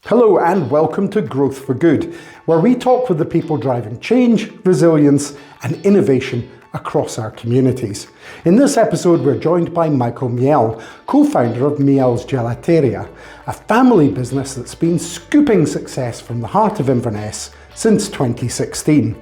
Hello and welcome to Growth for Good, where we talk with the people driving change, resilience and innovation across our communities. In this episode, we're joined by Michael Miele, co-founder of Mieles Gelateria, a family business that's been scooping success from the heart of Inverness since 2016.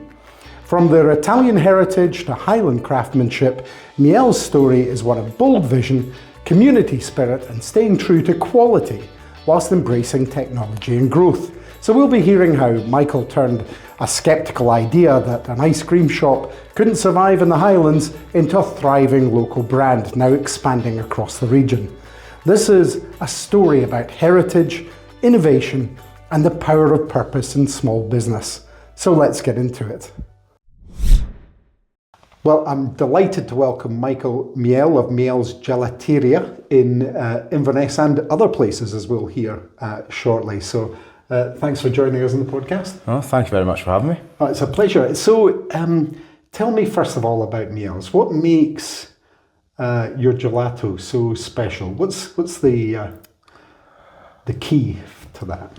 From their Italian heritage to Highland craftsmanship, Mieles' story is one of bold vision, community spirit and staying true to quality, whilst embracing technology and growth. So we'll be hearing how Michael turned a sceptical idea that an ice cream shop couldn't survive in the Highlands into a thriving local brand, now expanding across the region. This is a story about heritage, innovation, and the power of purpose in small business. So let's get into it. Well, I'm delighted to welcome Michael Miele of Mieles Gelateria in Inverness and other places, as we'll hear shortly. So thanks for joining us on the podcast. Oh, thank you very much for having me. Oh, it's a pleasure. So tell me first of all about Mieles. What makes your gelato so special? What's the key to that?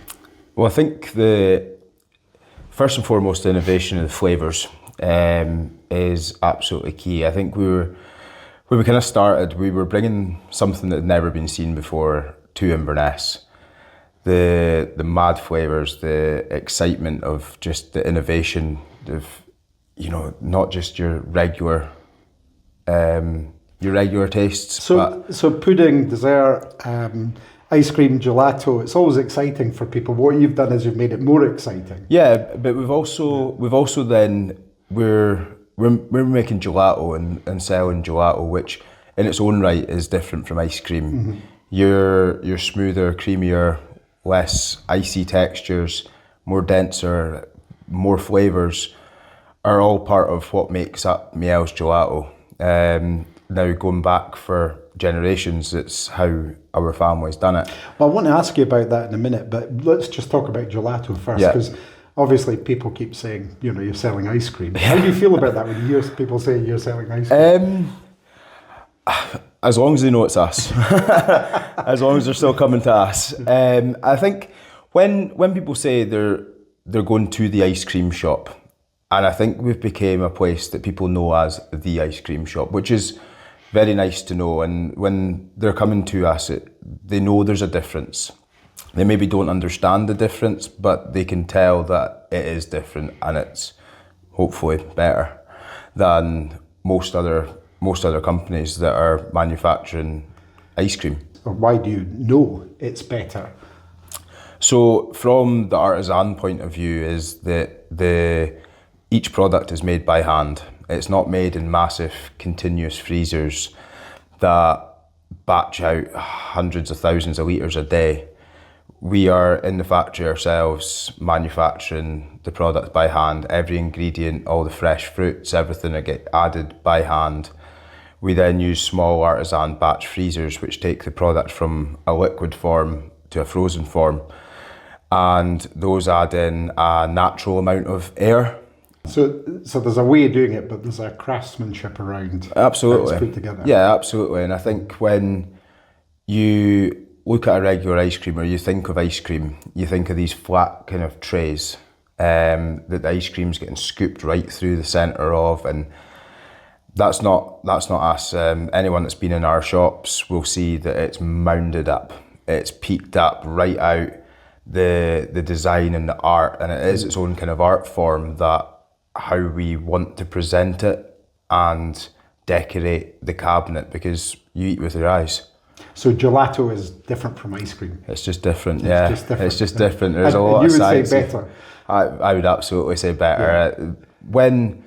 Well, I think the first and foremost, the innovation of the flavours is absolutely key. I think when we kind of started, we were bringing something that had never been seen before to Inverness. The mad flavours, the excitement of just the innovation of, not just your regular tastes. So pudding, dessert, ice cream, gelato, it's always exciting for people. What you've done is you've made it more exciting. Yeah, but we've also then we're making gelato and selling gelato, which in its own right is different from ice cream. Mm-hmm. Your smoother, creamier, less icy textures, more denser, more flavours are all part of what makes up Mieles Gelato. Now going back for generations, it's how our family's done it. Well, I want to ask you about that in a minute, but let's just talk about gelato first, because obviously people keep saying, you're selling ice cream. How do you feel about that when you hear people say you're selling ice cream? As long as they know it's us. As long as they're still coming to us. I think when people say they're going to the ice cream shop, and I think we've become a place that people know as the ice cream shop, which is very nice to know. And when they're coming to us, they know there's a difference. They maybe don't understand the difference, but they can tell that it is different and it's hopefully better than most other companies that are manufacturing ice cream. Why do you know it's better? So from the artisan point of view is that each product is made by hand. It's not made in massive continuous freezers that batch out hundreds of thousands of litres a day. We are in the factory ourselves, manufacturing the product by hand. Every ingredient, all the fresh fruits, everything that get added by hand. We then use small artisan batch freezers, which take the product from a liquid form to a frozen form. And those add in a natural amount of air. So there's a way of doing it, but there's a craftsmanship around. Absolutely. How it's put together. Yeah, absolutely. And I think when you look at a regular ice cream, or you think of ice cream, you think of these flat kind of trays that the ice cream's getting scooped right through the centre of, and that's not us. Anyone that's been in our shops will see that it's mounded up, it's peaked up right out, the design and the art, and it is its own kind of art form, that how we want to present it and decorate the cabinet, because you eat with your eyes. So gelato is different from ice cream? It's just different, It's just yeah. different. There's a lot of science. You would say better? I would absolutely say better. Yeah. When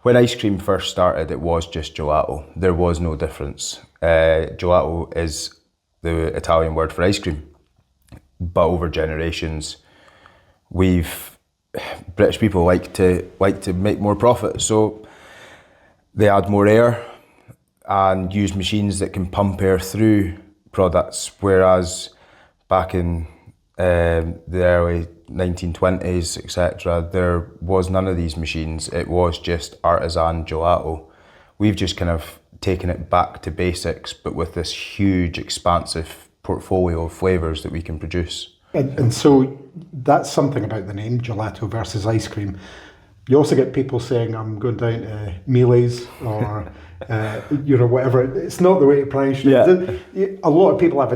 ice cream first started, it was just gelato. There was no difference. Gelato is the Italian word for ice cream. But over generations, British people like to make more profit, so they add more air and use machines that can pump air through products, whereas back in the early 1920s, etc., there was none of these machines. It was just artisan gelato. We've just kind of taken it back to basics, but with this huge, expansive portfolio of flavours that we can produce. And so that's something about the name, gelato versus ice cream. You also get people saying, I'm going down to Mieles or, whatever. It's not the way to pronounce it. Yeah. A lot of people have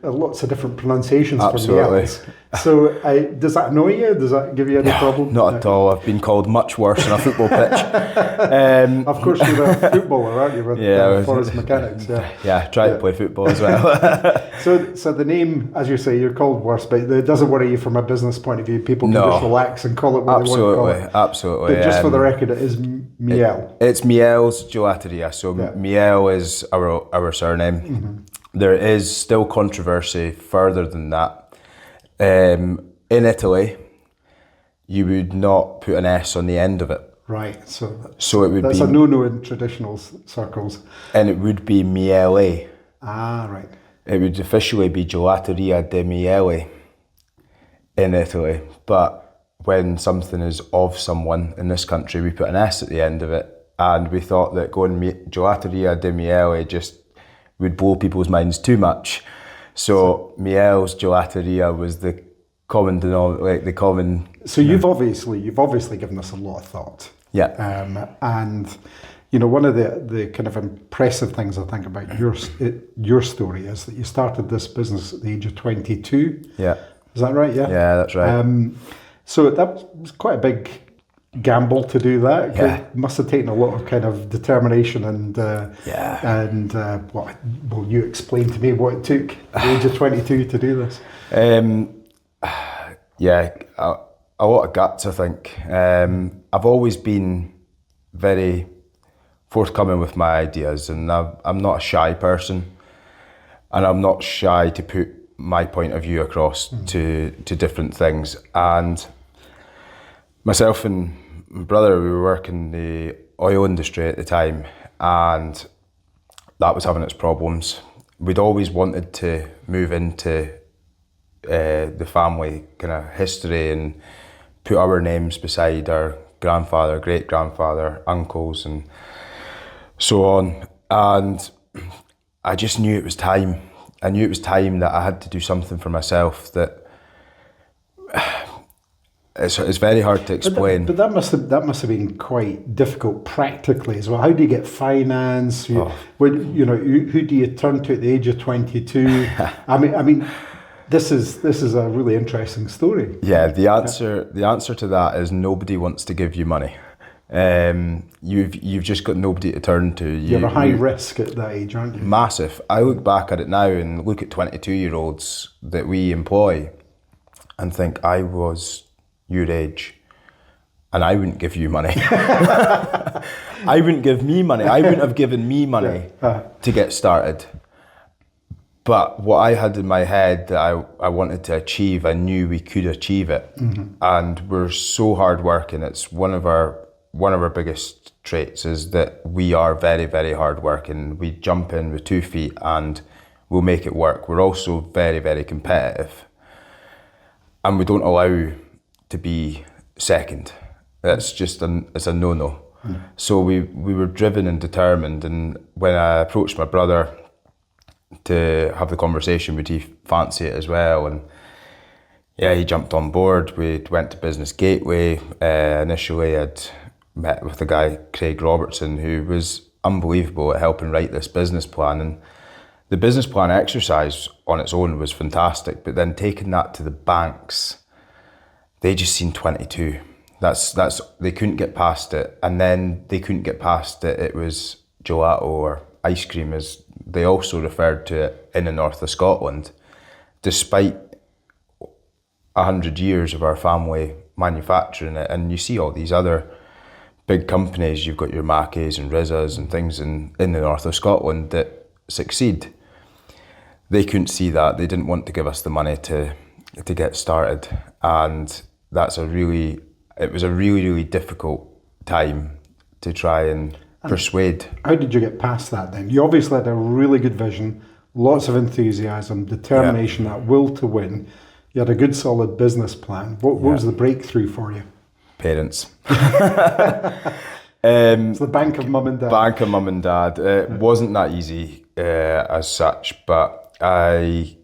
lots of different pronunciations Absolutely. for Mieles. So does that annoy you? Does that give you any problem? Not at all. I've been called much worse on a football pitch. Of course, you're a footballer, aren't you, with Forest Mechanics? Yeah, try to play football as well. So the name, as you say, you're called worse, but it doesn't worry you from a business point of view. People can just relax and call it what they want to call it. Absolutely. But just for the record, it is Miele. It's Mieles Gelateria. So Miele is our surname. Mm-hmm. There is still controversy further than that. In Italy, you would not put an S on the end of it. Right, so it would that's be, a no-no in traditional circles. And it would be Miele. Ah, right. It would officially be Gelateria de Miele in Italy. But when something is of someone in this country, we put an S at the end of it. And we thought that going Gelateria de Miele just would blow people's minds too much. So Mieles Gelateria was the common denominator, So you've obviously given this a lot of thought. Yeah. And one of the kind of impressive things I think about your story is that you started this business at the age of 22. Yeah. Is that right? Yeah. Yeah, that's right. So that was quite a big gamble to do that. It must have taken a lot of kind of determination and what will you explain to me what it took at the age of 22 to do this? A lot of guts, I think. I've always been very forthcoming with my ideas, and I'm not a shy person, and I'm not shy to put my point of view across to different things. And myself and my brother, we were working in the oil industry at the time, and that was having its problems. We'd always wanted to move into the family kind of history and put our names beside our grandfather, great-grandfather, uncles, and so on. And I just knew it was time. I knew it was time that I had to do something for myself that it's very hard to explain. But that must have been quite difficult practically as well. How do you get finance? Who do you turn to at the age of 22? I mean, this is a really interesting story. Yeah, the answer to that is nobody wants to give you money. You've just got nobody to turn to. You're a high risk at that age, aren't you? Massive. I look back at it now and look at 22-year-olds that we employ and think I was your age and I wouldn't give you money. I wouldn't give me money. I wouldn't have given me money to get started. But what I had in my head that I wanted to achieve, I knew we could achieve it. Mm-hmm. And we're so hardworking. It's one of our biggest traits is that we are very, very hardworking. We jump in with 2 feet and we'll make it work. We're also very, very competitive. And we don't allow to be second. It's just it's a no-no. Mm. So we were driven and determined. And when I approached my brother to have the conversation, would he fancy it as well? And yeah, he jumped on board. We went to Business Gateway. Initially, I'd met with the guy, Craig Robertson, who was unbelievable at helping write this business plan. And the business plan exercise on its own was fantastic, but then taking that to the banks, they just seen 22. That's they couldn't get past it. And then they couldn't get past it. It was gelato or ice cream, as they also referred to it in the north of Scotland, despite 100 years of our family manufacturing it. And you see all these other big companies, you've got your Mackeys and Rizzas and things in the north of Scotland that succeed. They couldn't see that. They didn't want to give us the money to get started. And it was a really, really difficult time to try and persuade. How did you get past that then? You obviously had a really good vision, lots of enthusiasm, determination, that will to win. You had a good solid business plan. What was the breakthrough for you? Parents. It's the bank of mum and dad. Bank of mum and dad. It wasn't that easy as such, but I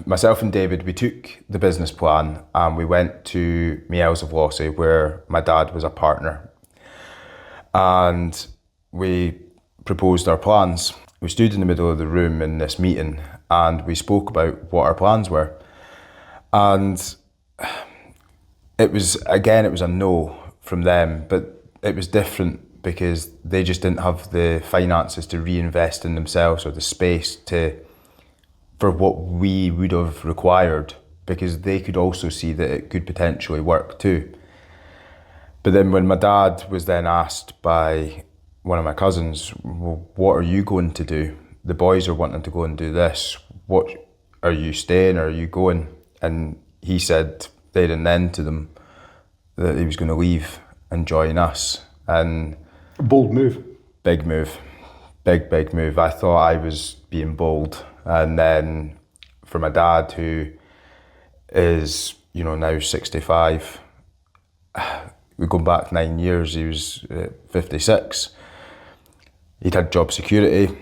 myself and David, we took the business plan and we went to Mieles of Lossy, where my dad was a partner. And we proposed our plans. We stood in the middle of the room in this meeting and we spoke about what our plans were. And it was a no from them, but it was different because they just didn't have the finances to reinvest in themselves or the space for what we would have required, because they could also see that it could potentially work too. But then when my dad was then asked by one of my cousins, well, what are you going to do? The boys are wanting to go and do this. What, are you staying or are you going? And he said there and then to them that he was going to leave and join us. And a bold move. Big move. Big move. I thought I was being bold. And then for my dad, who is, now 65, we go back 9 years, he was 56. He'd had job security,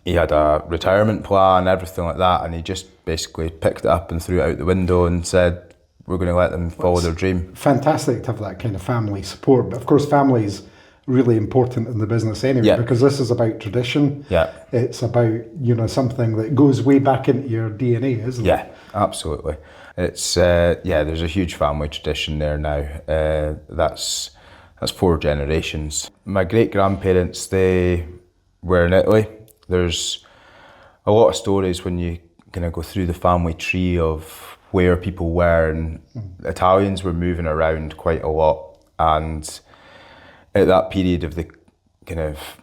he had a retirement plan, everything like that, and he just basically picked it up and threw it out the window and said, we're going to let them follow their dream. Fantastic to have that kind of family support, but of course family is really important in the business anyway, because this is about tradition. Yeah. It's about, something that goes way back into your DNA, isn't it? Yeah, absolutely. It's there's a huge family tradition there now. That's 4 generations. My great grandparents, they were in Italy. There's a lot of stories when you kind of go through the family tree of where people were, and Italians were moving around quite a lot. And at that period of the kind of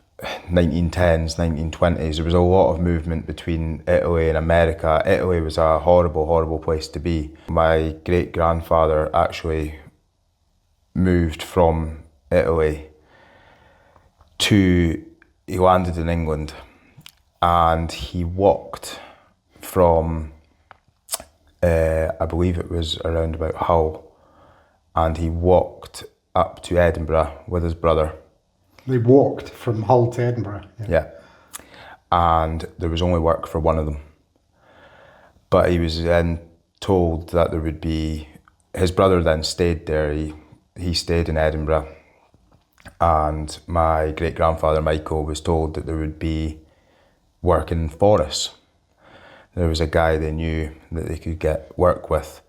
1910s, 1920s, there was a lot of movement between Italy and America. Italy was a horrible, horrible place to be. My great-grandfather actually moved from Italy he landed in England, and he walked from, I believe it was around about Hull, and he walked up to Edinburgh with his brother. They walked from Hull to Edinburgh. Yeah. And there was only work for one of them. But he was then told that there would be, his brother then stayed there, he stayed in Edinburgh, and my great-grandfather Michael was told that there would be work in forests. There was a guy they knew that they could get work with.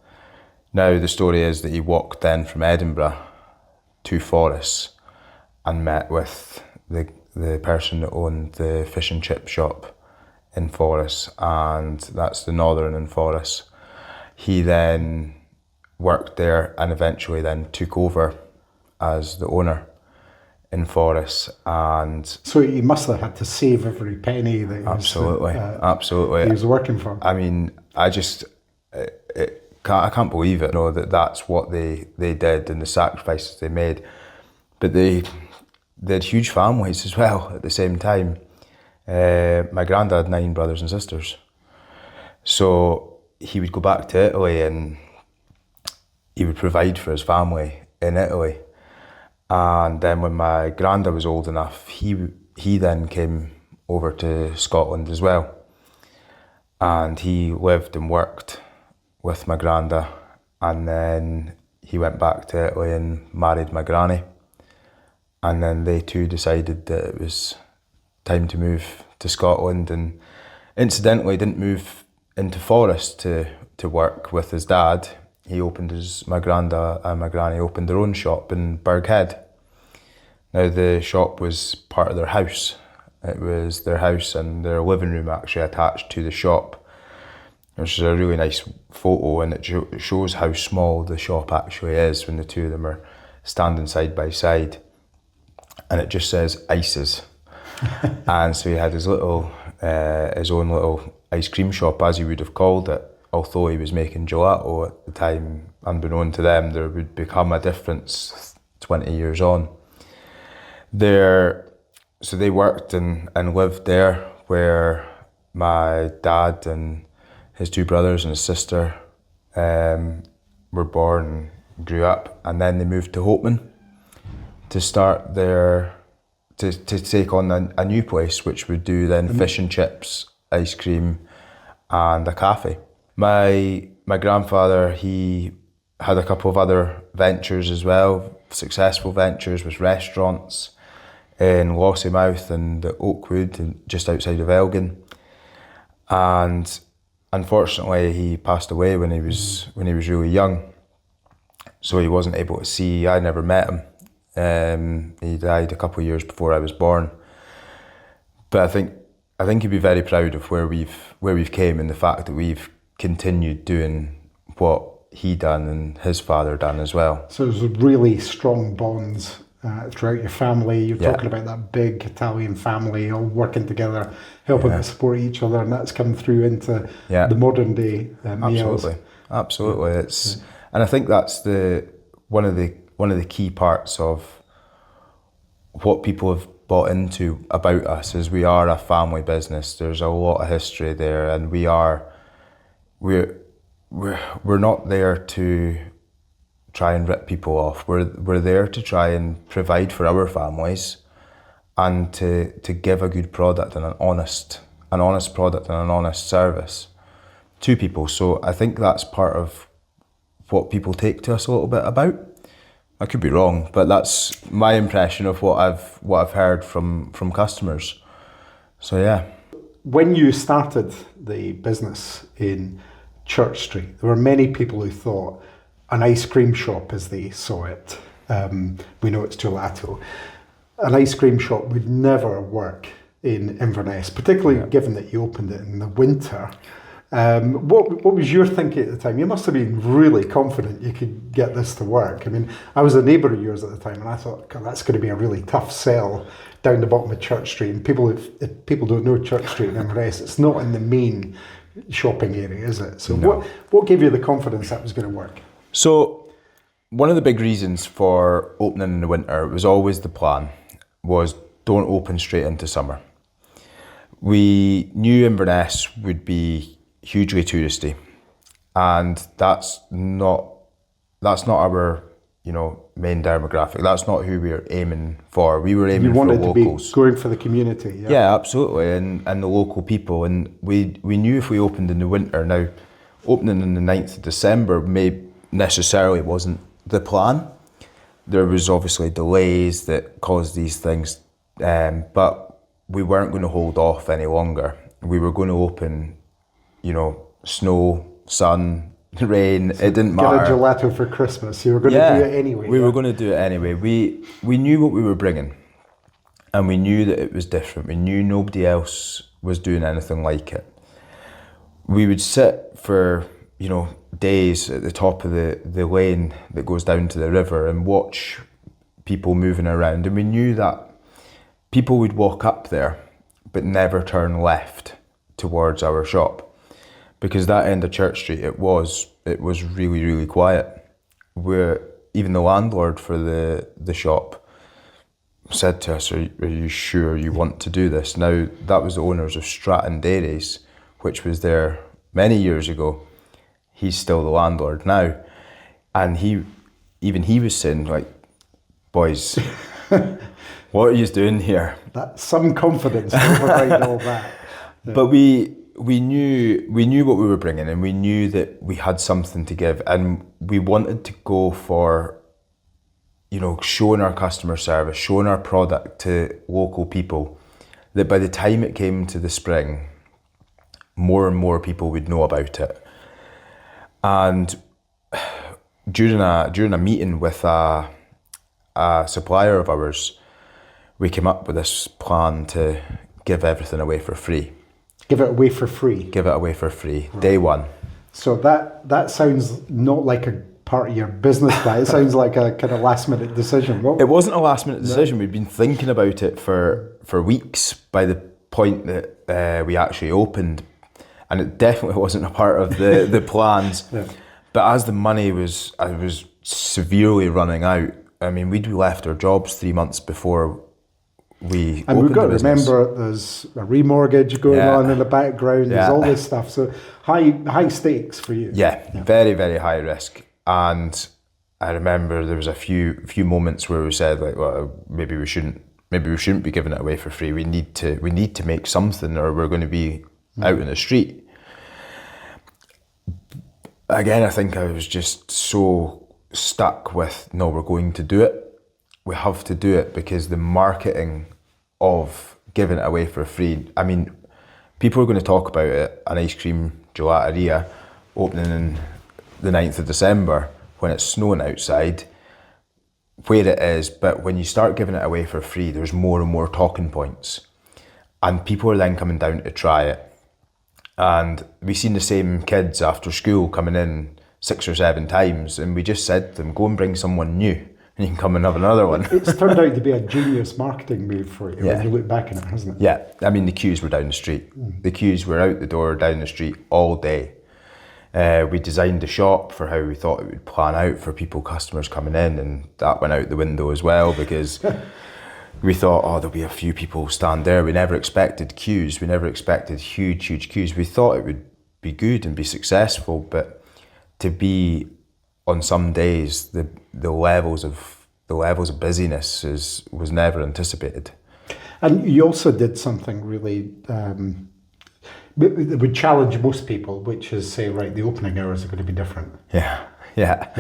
Now the story is that he walked then from Edinburgh to Forres and met with the person that owned the fish and chip shop in Forres, and that's the Northern in Forres. He then worked there and eventually then took over as the owner in Forres, and so he must have had to save every penny that absolutely he was working for. I mean, I can't believe it. That's what they did and the sacrifices they made. But they had huge families as well at the same time. My granddad had 9 brothers and sisters, so he would go back to Italy and he would provide for his family in Italy. And then when my granddad was old enough, he then came over to Scotland as well. And he lived and worked with my granddad. And then he went back to Italy and married my granny. And then they two decided that it was time to move to Scotland. And incidentally, didn't move into Forres to work with his dad. My granddad and my granny opened their own shop in Burghead. Now the shop was part of their house. It was their house and their living room actually attached to the shop, which is a really nice photo, and it shows how small the shop actually is when the two of them are standing side by side. And it just says Ices. And so he had his own little ice cream shop, as he would have called it. Although he was making gelato at the time, unbeknown to them, there would become a difference 20 years on. So they worked and lived there, where my dad and his 2 brothers and his sister were born and grew up. And then they moved to Hopeman to start to take on a new place, which would do then fish and chips, ice cream, and a cafe. My grandfather, he had a couple of other ventures as well, successful ventures with restaurants in Lossiemouth and Oakwood, and just outside of Elgin. And unfortunately, he passed away when he was really young. So he wasn't able to see. I never met him. He died a couple of years before I was born. But I think he'd be very proud of where we've came, and the fact that we've continued doing what he done and his father done as well. So there's really strong bonds throughout your family. You're talking about that big Italian family all working together, helping to support each other, and that's come through into the modern day meals. Absolutely. It's and I think that's one of the key parts of what people have bought into about us is we are a family business. There's a lot of history there, and we're not there to try and rip people off. We're there to try and provide for our families and to give a good product and an honest product and an honest service to people. So I think that's part of what people take to us a little bit about. I could be wrong, but that's my impression of what I've heard from customers. So yeah. When you started the business in Church Street, there were many people who thought an ice cream shop, as they saw it, we know it's Gelato, an ice cream shop would never work in Inverness, particularly given that you opened it in the winter. What was your thinking at the time? You must have been really confident you could get this to work. I mean, I was a neighbour of yours at the time, and I thought, God, that's going to be a really tough sell down the bottom of Church Street. And if people don't know Church Street in Inverness, it's not in the main shopping area, is it? So no. What gave you the confidence that was going to work? So one of the big reasons for opening in the winter, it was always the plan, was don't open straight into summer. We knew Inverness would be hugely touristy, and that's not our main demographic. That's not who we were aiming for. We were aiming for locals. You wanted to be going for the community. Yeah, absolutely, and the local people. And we knew if we opened in the winter, now opening on the 9th of December necessarily wasn't the plan. There was obviously delays that caused these things, but we weren't going to hold off any longer. We were going to open, snow, sun, rain, it didn't matter. Get a gelato for Christmas. You were going to do it anyway. We were going to do it anyway. We knew what we were bringing, and we knew that it was different. We knew nobody else was doing anything like it. We would sit for, days at the top of the lane that goes down to the river and watch people moving around, and we knew that people would walk up there but never turn left towards our shop, because that end of Church Street, it was really, really quiet. Even the landlord for the shop said to us, are you sure you want to do this? Now, that was the owners of Stratton Dairies, which was there many years ago. He's still the landlord now, and he was saying, like, boys, what are you doing here? That's some confidence to override all that. Yeah. But we knew what we were bringing, and we knew that we had something to give, and we wanted to go for, showing our customer service, showing our product to local people, that by the time it came to the spring, more and more people would know about it. And during a meeting with a supplier of ours, we came up with this plan to give everything away for free. Give it away for free? Give it away for free, right. Day one. So that sounds not like a part of your business plan. It sounds like a kind of last minute decision. It wasn't a last minute decision. No. We'd been thinking about it for weeks by the point that we actually opened. And it definitely wasn't a part of the plans. Yeah. But as the money was severely running out, I mean, we'd left our jobs 3 months before we opened. And we've got the to remember there's a remortgage going on in the background, there's all this stuff. So high stakes for you. Yeah, very, very high risk. And I remember there was a few moments where we said, like, well, maybe we shouldn't be giving it away for free. We need to make something, or we're going to be out in the street. Again, I think I was just so stuck with, no, we're going to do it. We have to do it because the marketing of giving it away for free, I mean, people are going to talk about it, an ice cream gelateria opening in the 9th of December when it's snowing outside, where it is, but when you start giving it away for free, there's more and more talking points. And people are then coming down to try it. And we've seen the same kids after school coming in 6 or 7 times, and we just said to them, go and bring someone new, and you can come and have another one. It's turned out to be a genius marketing move for you when you look back on it, hasn't it? Yeah, I mean, the queues were down the street. The queues were out the door, down the street all day. We designed the shop for how we thought it would plan out for customers coming in, and that went out the window as well because we thought, oh, there'll be a few people stand there. We never expected queues. We never expected huge queues. We thought it would be good and be successful, but to be on some days, the levels of busyness was never anticipated. And you also did something really that would challenge most people, which is say, right, the opening hours are going to be different. Yeah.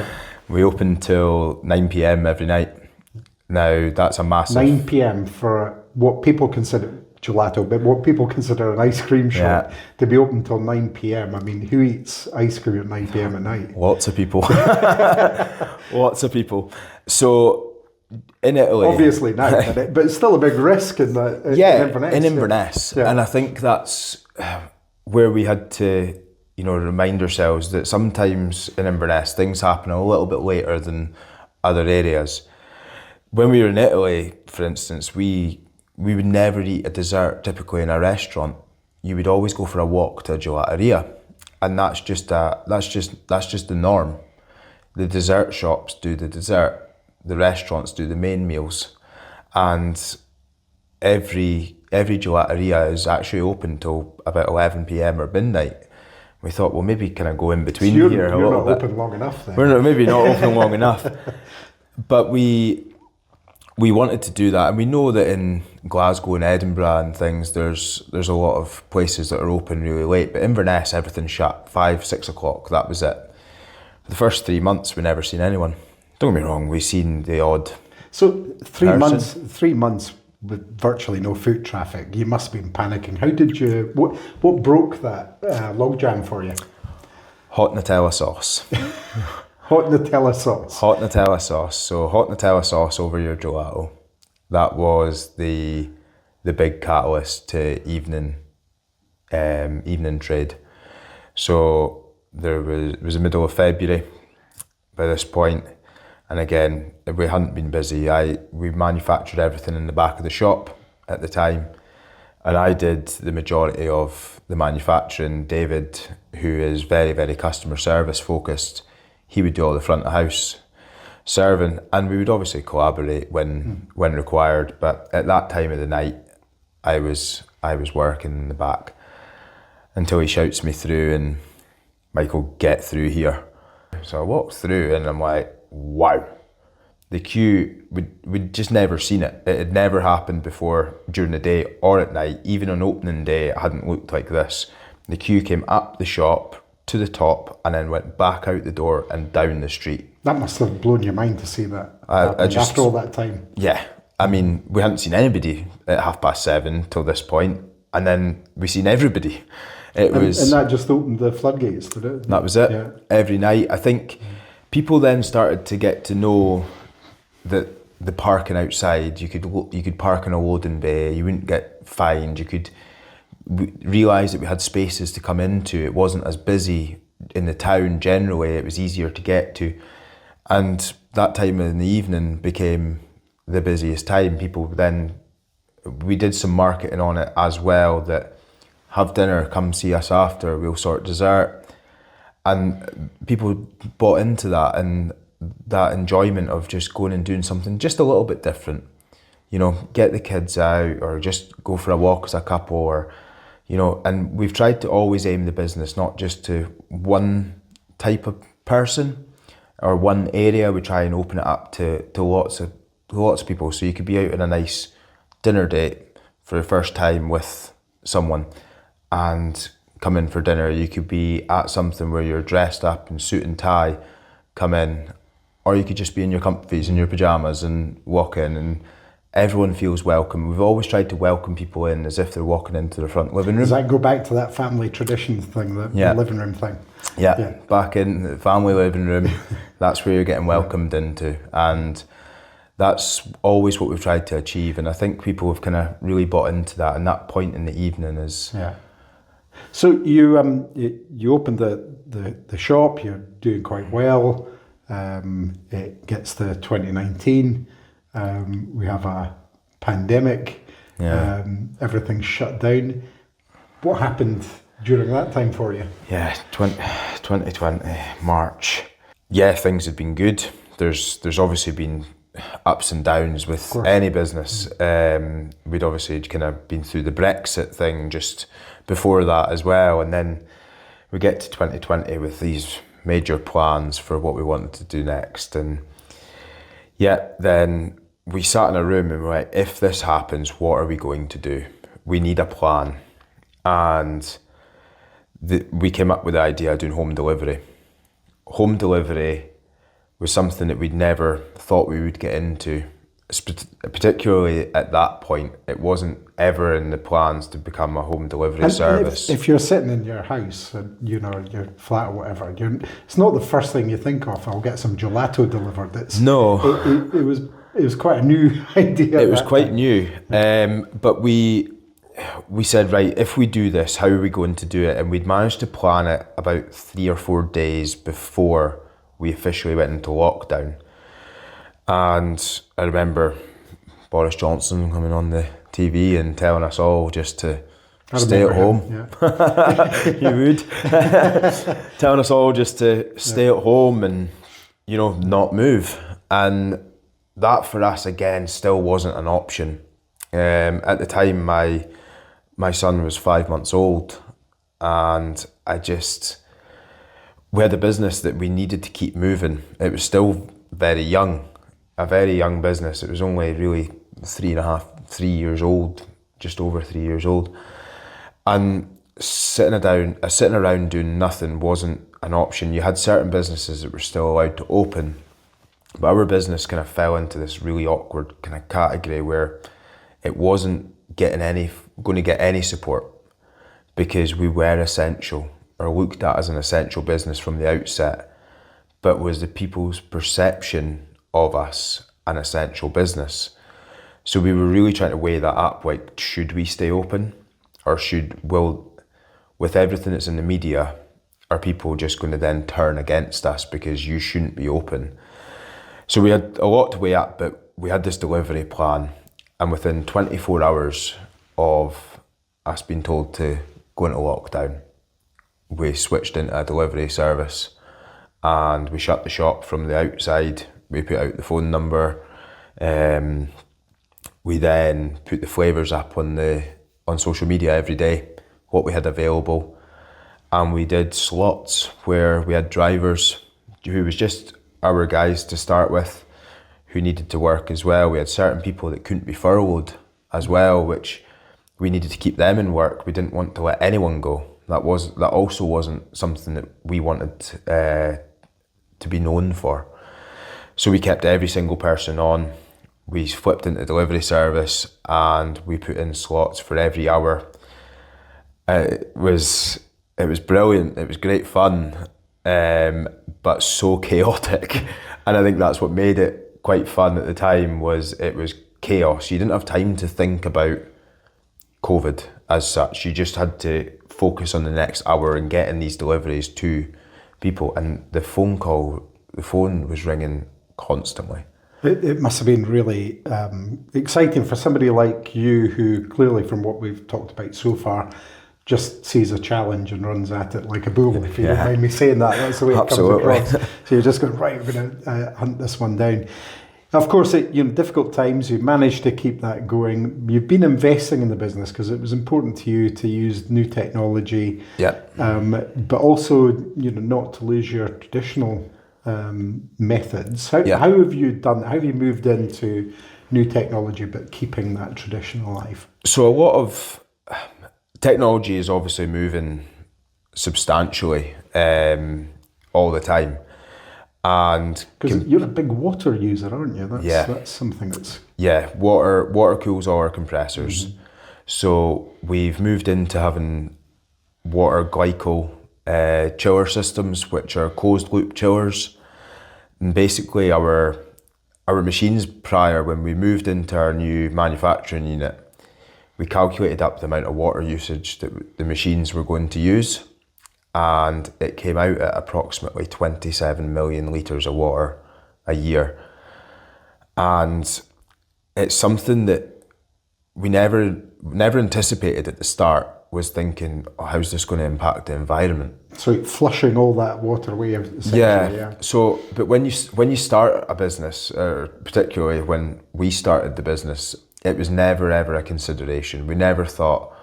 We open till 9 p.m. every night. Now that's a massive 9 p.m. for what people consider gelato, but what people consider an ice cream shop to be open till 9 p.m. I mean, who eats ice cream at 9 p.m. at night? Lots of people. Lots of people. So in Italy, obviously now, but it's still a big risk in Inverness. In Inverness, and I think that's where we had to, remind ourselves that sometimes in Inverness things happen a little bit later than other areas. When we were in Italy, for instance, we would never eat a dessert typically in a restaurant. You would always go for a walk to a gelateria, and that's just the norm. The dessert shops do the dessert, the restaurants do the main meals, and every gelateria is actually open till about 11 p.m. or midnight. We thought, well, maybe kind of go in between so here a little bit. You're not open long enough then. We're maybe not open long enough, but we wanted to do that, and we know that in Glasgow and Edinburgh and things, there's a lot of places that are open really late, but Inverness, everything's shut, 5, 6 o'clock, that was it. For the first 3 months, we never seen anyone. Don't get me wrong, we've seen the odd So 3 person. 3 months with virtually no foot traffic, you must have been panicking. How did you, what broke that logjam for you? Hot Nutella sauce. Hot Nutella sauce. Hot Nutella sauce. So hot Nutella sauce over your gelato. That was the big catalyst to evening trade. So it was the middle of February by this point, and again we hadn't been busy. We manufactured everything in the back of the shop at the time, and I did the majority of the manufacturing. David, who is very, very customer service focused, he would do all the front of house serving, and we would obviously collaborate when required. But at that time of the night, I was working in the back until he shouts me through, and Michael, get through here. So I walked through, and I'm like, wow, the queue, we'd just never seen it. It had never happened before during the day or at night. Even on opening day, it hadn't looked like this. The queue came up the shop to the top and then went back out the door and down the street. That must have blown your mind to see that after all that time. Yeah, I mean, we hadn't seen anybody at 7:30 till this point, and then we seen everybody. And that just opened the floodgates, did it? That was it. Yeah. Every night, I think people then started to get to know that the parking outside, you could park in a loading bay, you wouldn't get fined, you could realise that we had spaces to come into. It wasn't as busy in the town generally, it was easier to get to. And that time in the evening became the busiest time. We did some marketing on it as well, that have dinner, come see us after, we'll sort dessert. And people bought into that, and that enjoyment of just going and doing something just a little bit different. Get the kids out, or just go for a walk as a couple, or and we've tried to always aim the business not just to one type of person or one area. We try and open it up to lots of people. So you could be out on a nice dinner date for the first time with someone and come in for dinner. You could be at something where you're dressed up in suit and tie, come in, or you could just be in your comfies and your pajamas and walk in, and everyone feels welcome. We've always tried to welcome people in as if they're walking into the front living room. Does that go back to that family tradition thing, the living room thing? Yeah, back in the family living room, that's where you're getting welcomed into. And that's always what we've tried to achieve. And I think people have kind of really bought into that. And that point in the evening is... Yeah. So you opened the shop, you're doing quite well. It gets to 2019. We have a pandemic. Everything's shut down. What happened during that time for you? 2020, March. Things have been good. There's obviously been ups and downs with any business. We'd obviously kind of been through the Brexit thing just before that as well, and then we get to 2020 with these major plans for what we wanted to do next. And then we sat in a room and we're like, if this happens, what are we going to do? We need a plan. And we came up with the idea of doing home delivery. Home delivery was something that we'd never thought we would get into, particularly at that point. It wasn't ever in the plans to become a home delivery service. If you're sitting in your house, your flat or whatever, it's not the first thing you think of. I'll get some gelato delivered. It was quite a new idea. It was quite new, but we said, right, if we do this, how are we going to do it? And we'd managed to plan it about 3 or 4 days before we officially went into lockdown. And I remember Boris Johnson coming on the TV and telling us all just to stay at home. You would. Telling us all just to stay at home and, not move. And that for us, again, still wasn't an option. At the time, my son was 5 months old, and we had a business that we needed to keep moving. It was still very young, a very young business. It was only really 3 years old, just over 3 years old. And sitting around doing nothing wasn't an option. You had certain businesses that were still allowed to open, but our business kind of fell into this really awkward kind of category where it wasn't going to get any support because we were essential, or looked at as an essential business from the outset, but was the people's perception of us an essential business? So we were really trying to weigh that up, like, should we stay open, or with everything that's in the media, are people just going to then turn against us because you shouldn't be open? So we had a lot to weigh up, but we had this delivery plan, and within 24 hours of us being told to go into lockdown, we switched into a delivery service and we shut the shop from the outside. We put out the phone number. We then put the flavours up on social media every day, what we had available. And we did slots where we had drivers who was just our guys to start with, who needed to work as well. We had certain people that couldn't be furloughed as well, which we needed to keep them in work. We didn't want to let anyone go. That also wasn't something that we wanted to be known for. So we kept every single person on. We flipped into delivery service and we put in slots for every hour. It was brilliant. It was great fun, but so chaotic. And I think that's what made it quite fun at the time. It was chaos. You didn't have time to think about COVID as such. You just had to focus on the next hour and getting these deliveries to people. And the phone was ringing constantly. It must have been really exciting for somebody like you, who clearly, from what we've talked about so far, just sees a challenge and runs at it like a bull, if you don't mind me saying that. That's the way it comes across. So you're just going, right, we're going to hunt this one down. Of course, difficult times, you've managed to keep that going. You've been investing in the business because it was important to you to use new technology, but also not to lose your traditional methods. How have you done that? How have you moved into new technology but keeping that tradition alive? So a lot of technology is obviously moving substantially all the time. And because you're a big water user, aren't you? That's something that's... Yeah, water cools all our compressors. Mm-hmm. So we've moved into having water glycol chiller systems, which are closed loop chillers. And basically our machines prior, when we moved into our new manufacturing unit, we calculated up the amount of water usage that the machines were going to use, and it came out at approximately 27 million litres of water a year. And it's something that we never anticipated at the start, was thinking, oh, how's this going to impact the environment? So flushing all that water away, essentially. Yeah. So, but when you start a business, or particularly when we started the business, it was never ever a consideration. We never thought,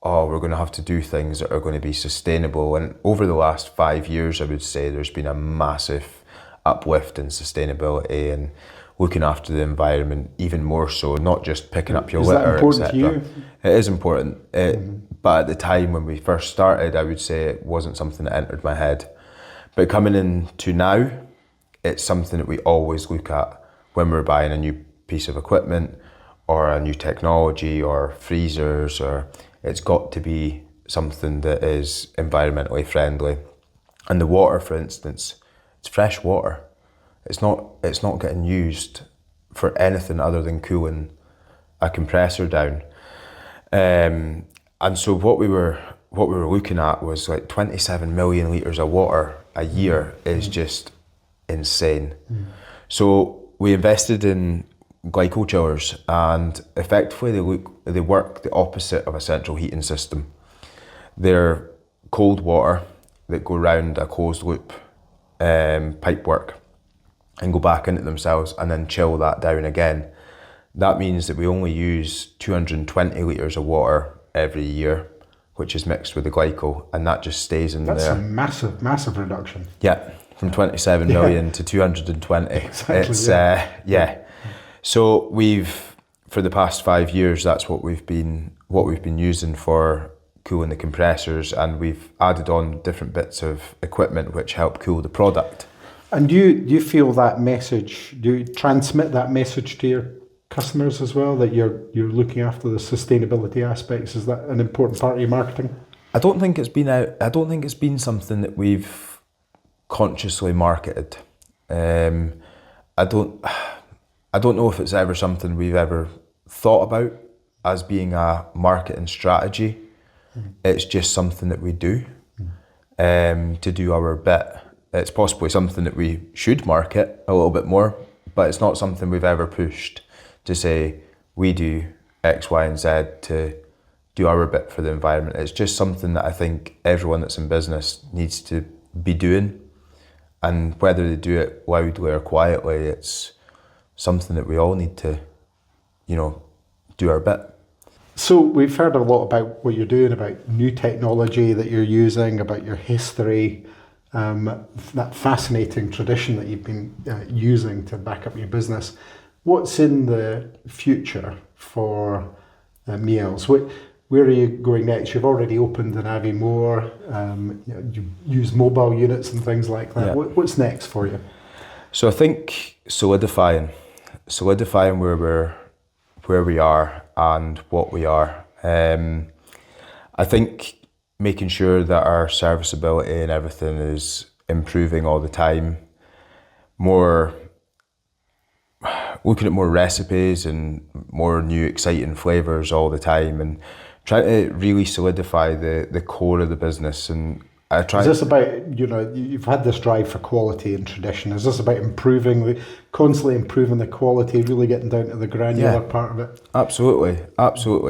oh, we're going to have to do things that are going to be sustainable. And over the last 5 years, I would say there's been a massive uplift in sustainability and looking after the environment even more so, not just picking up your litter, etc. Is that important to you? It is important. But at the time when we first started, I would say it wasn't something that entered my head. But coming into now, it's something that we always look at when we're buying a new piece of equipment or a new technology or freezers, or it's got to be something that is environmentally friendly. And the water, for instance, it's fresh water. It's not getting used for anything other than cooling a compressor down. And so what we were looking at was like 27 million litres of water a year is just insane. So we invested in glycol chillers, and effectively they work the opposite of a central heating system. They're cold water that go around a closed loop pipework and go back into themselves and then chill that down again. That means that we only use 220 litres of water every year, which is mixed with the glycol, and that just stays in there. That's a massive, massive reduction. Yeah, from 27 million to 220. Exactly, it's So for the past 5 years, that's what we've been using for cooling the compressors, and we've added on different bits of equipment which help cool the product. And do you feel that message, do you transmit that message to your customers as well, that you're looking after the sustainability aspects? Is that an important part of your marketing? I don't think it's been something that we've consciously marketed. I don't know if it's ever something we've ever thought about as being a marketing strategy. It's just something that we do to do our bit. It's possibly something that we should market a little bit more, but it's not something we've ever pushed to say we do X, Y, and Z to do our bit for the environment. It's just something that I think everyone that's in business needs to be doing, and whether they do it loudly or quietly, it's something that we all need to, do our bit. So we've heard a lot about what you're doing, about new technology that you're using, about your history, that fascinating tradition that you've been using to back up your business. What's in the future for Mieles? Where are you going next? You've already opened in Aviemore. You use mobile units and things like that. Yeah. What's next for you? So I think solidifying where we are and what we are. I think making sure that our serviceability and everything is improving all the time. Looking at more recipes and more new exciting flavours all the time, and trying to really solidify the core of the business. And Is this about, you've had this drive for quality and tradition. Is this about constantly improving the quality, really getting down to the granular part of it? Absolutely.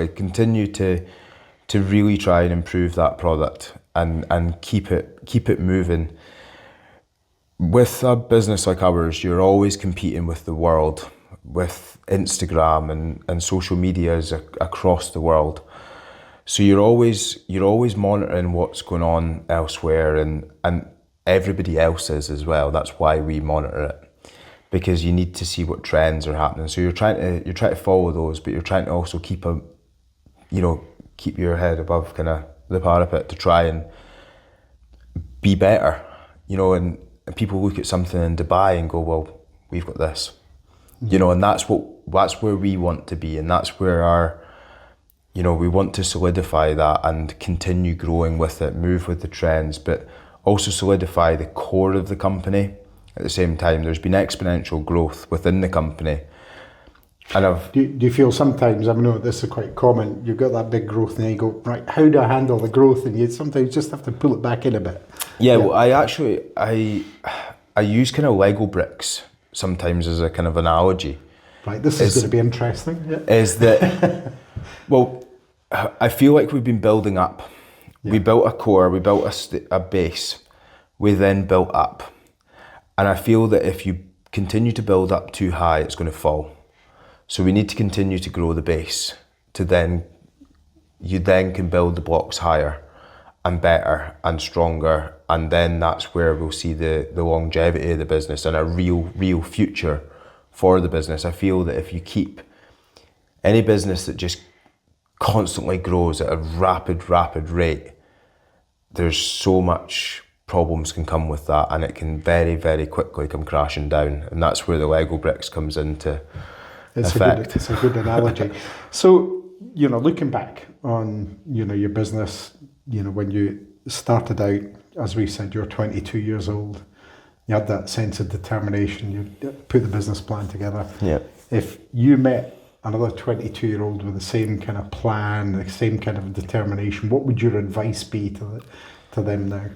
Continue to really try and improve that product and keep it moving. With a business like ours, you're always competing with the world, with Instagram and social medias across the world. So you're always monitoring what's going on elsewhere, and everybody else is as well. That's why we monitor it, because you need to see what trends are happening. So you're trying to follow those, but you're trying to also keep your head above kind of the parapet to try and be better, and people look at something in Dubai and go, well, we've got this, and that's where we want to be, and that's where we want to solidify that and continue growing with it, move with the trends, but also solidify the core of the company. At the same time, there's been exponential growth within the company. And do you feel sometimes, I know this is quite common, you've got that big growth and then you go, right, how do I handle the growth? And you sometimes just have to pull it back in a bit. Yeah, well, I use kind of Lego bricks sometimes as a kind of analogy. Right, this is going to be interesting. Yeah. Is that, well, I feel like we've been building up. Yeah. We built a core, we built a base, we then built up. And I feel that if you continue to build up too high, it's going to fall. So we need to continue to grow the base you then can build the blocks higher and better and stronger. And then that's where we'll see the longevity of the business and a real future for the business. I feel that if you keep any business that just constantly grows at a rapid rate, there's so much problems can come with that, and it can very quickly come crashing down. And that's where the Lego bricks comes into effect. It's a good analogy. So, looking back on, your business, when you started out, as we said, you're 22 years old, you had that sense of determination, you put the business plan together. Yeah. If you met another 22-year-old with the same kind of plan, the same kind of determination, what would your advice be to them now?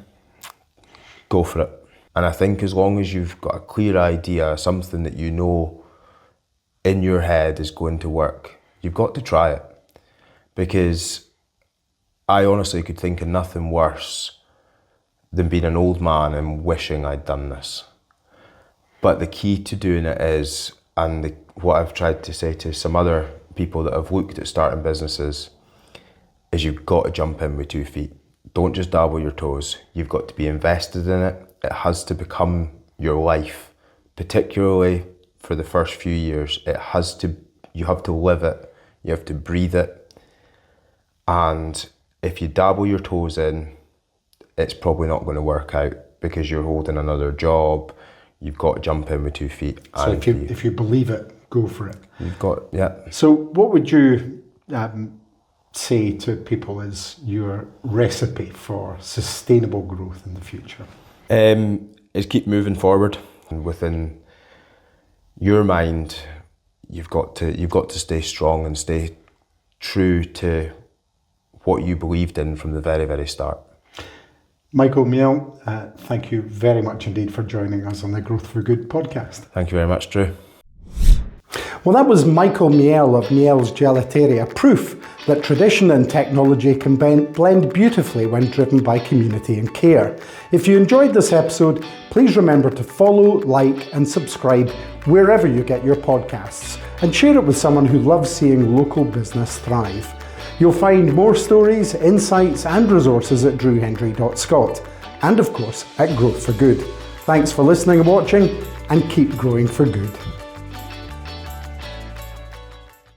Go for it. And I think as long as you've got a clear idea, something that you know in your head is going to work, you've got to try it. Because I honestly could think of nothing worse than being an old man and wishing I'd done this. But the key to doing it is, and what I've tried to say to some other people that have looked at starting businesses, is you've got to jump in with 2 feet. Don't just dabble your toes. You've got to be invested in it. It has to become your life, particularly for the first few years. You have to live it. You have to breathe it. And if you dabble your toes in, it's probably not going to work out because you're holding another job. You've got to jump in with 2 feet. So if you believe it, go for it. You've got, yeah. So what would you say to people is your recipe for sustainable growth in the future? Is keep moving forward. And within your mind, you've got to stay strong and stay true to what you believed in from the very start. Michael Miele, thank you very much indeed for joining us on the Growth for Good podcast. Thank you very much, Drew. Well, that was Michael Miele of Mieles Gelateria, proof that tradition and technology can blend beautifully when driven by community and care. If you enjoyed this episode, please remember to follow, like and subscribe wherever you get your podcasts, and share it with someone who loves seeing local business thrive. You'll find more stories, insights and resources at drewhendry.scot, and of course at Growth for Good. Thanks for listening and watching, and keep growing for good.